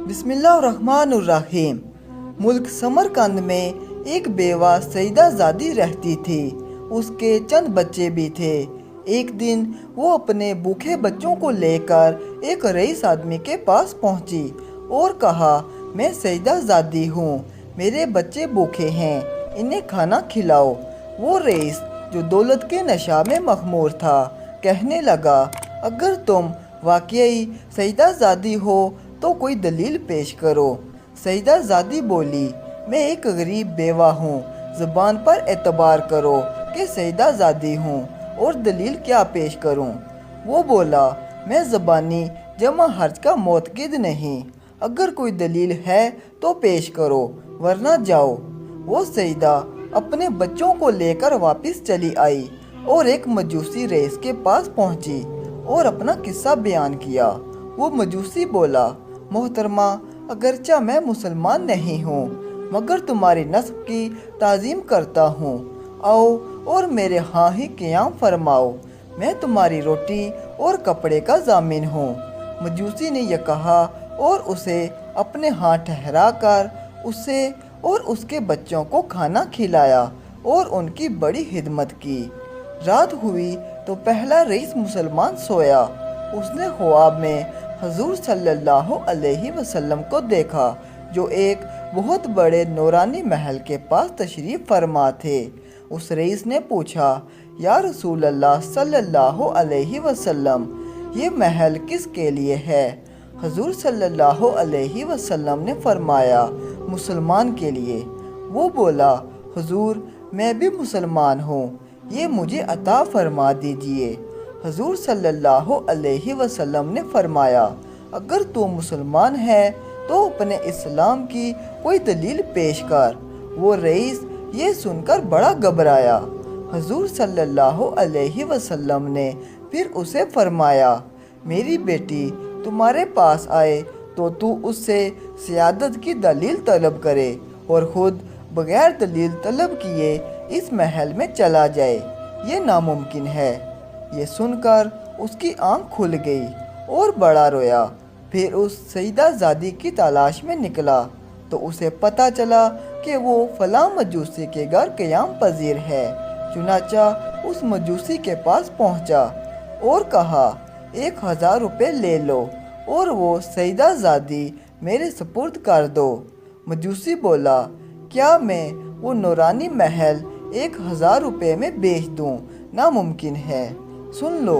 बिस्मिल्लाहिर्रहमानिर्रहीम। मुल्क समरकंद में एक बेवा सईदा ज़ादी रहती थी। उसके चंद बच्चे भी थे। एक दिन वो अपने भूखे बच्चों को लेकर एक रईस आदमी के पास पहुंची और कहा, मैं सईदा ज़ादी हूँ, मेरे बच्चे भूखे हैं, इन्हें खाना खिलाओ। वो रईस जो दौलत के नशा में मखमूर था कहने लगा, अगर तुम वाकई सईदा ज़ादी हो तो कोई दलील पेश करो। सईदा ज़ादी बोली, मैं एक गरीब बेवा हूँ, ज़बान पर एतबार करो कि सईदा ज़ादी हूँ, और दलील क्या पेश करूँ। वो बोला, मैं ज़बानी जमा हर्ज का मोतकिद नहीं, अगर कोई दलील है तो पेश करो वरना जाओ। वो सईदा अपने बच्चों को लेकर वापस चली आई और एक मजूसी रईस के पास पहुंची और अपना किस्सा बयान किया। वो मजूसी बोला, मोहतरमा, अगरचा मैं मुसलमान नहीं हूँ मगर तुम्हारी नस्ब की ताज़ीम करता हूँ, आओ और मेरे हाँ ही क़याम फरमाओ, मैं तुम्हारी रोटी और कपड़े का ज़ामिन हूँ। मजूसी ने यह कहा और उसे अपने हाथ ठहरा कर उसे और उसके बच्चों को खाना खिलाया और उनकी बड़ी खिदमत की। रात हुई तो पहला रईस मुसलमान सोया। उसने ख्वाब में हजूर सल्लल्लाहु अलैहि वसल्लम को देखा जो एक बहुत बड़े नूरानी महल के पास तशरीफ़ फरमा थे। उस रईस ने पूछा, या रसूल अल्लाह सल्लल्लाहु अलैहि वसल्लम, ये महल किसके लिए है? हजूर सल्लल्लाहु अलैहि वसल्लम ने फरमाया, मुसलमान के लिए। वो बोला, हुजूर, मैं भी मुसलमान हूँ, ये मुझे अता फरमा दीजिए। हजूर सल्लल्लाहु अलैहि वसल्लम ने फरमाया, अगर तू मुसलमान है तो अपने इस्लाम की कोई दलील पेश कर। वो रईस ये सुनकर बड़ा घबराया। हजूर सल्लल्लाहु अलैहि वसल्लम ने फिर उसे फरमाया, मेरी बेटी तुम्हारे पास आए तो तू उससे सियादत की दलील तलब करे और ख़ुद बग़ैर दलील तलब किए इस महल में चला जाए, ये नामुमकिन है। ये सुनकर उसकी आंख खुल गई और बड़ा रोया। फिर उस सईदा ज़ादी की तलाश में निकला तो उसे पता चला कि वो फ़लाँ मजूसी के घर क़याम पजीर है। चुनाचा उस मजूसी के पास पहुंचा और कहा, 1000 रुपये ले लो और वो सईदा ज़ादी मेरे सुपुर्द कर दो। मजूसी बोला, क्या मैं वो नूरानी महल 1000 रुपये में बेच दूँ? नामुमकिन है। सुन लो,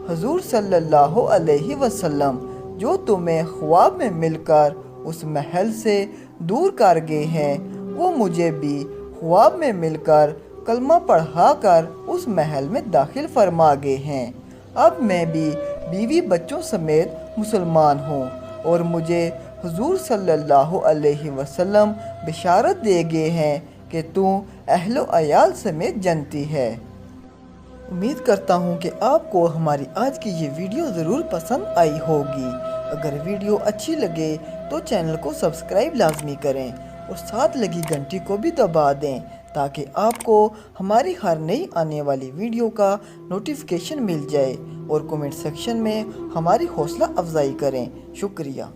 हजूर सल्लल्लाहु अलैहि वसल्लम जो तुम्हें ख्वाब में मिलकर उस महल से दूर कर गए हैं, वो मुझे भी ख्वाब में मिलकर कलमा पढ़ा कर उस महल में दाखिल फरमा गए हैं। अब मैं भी बीवी बच्चों समेत मुसलमान हूँ और मुझे हुजूर सल्लल्लाहु अलैहि वसल्लम बिशारत दे गए हैं कि तू अहलो अयाल समेत जनती है। उम्मीद करता हूँ कि आपको हमारी आज की ये वीडियो ज़रूर पसंद आई होगी। अगर वीडियो अच्छी लगे तो चैनल को सब्सक्राइब लाजमी करें और साथ लगी घंटी को भी दबा दें ताकि आपको हमारी हर नई आने वाली वीडियो का नोटिफिकेशन मिल जाए, और कमेंट सेक्शन में हमारी हौसला अफजाई करें। शुक्रिया।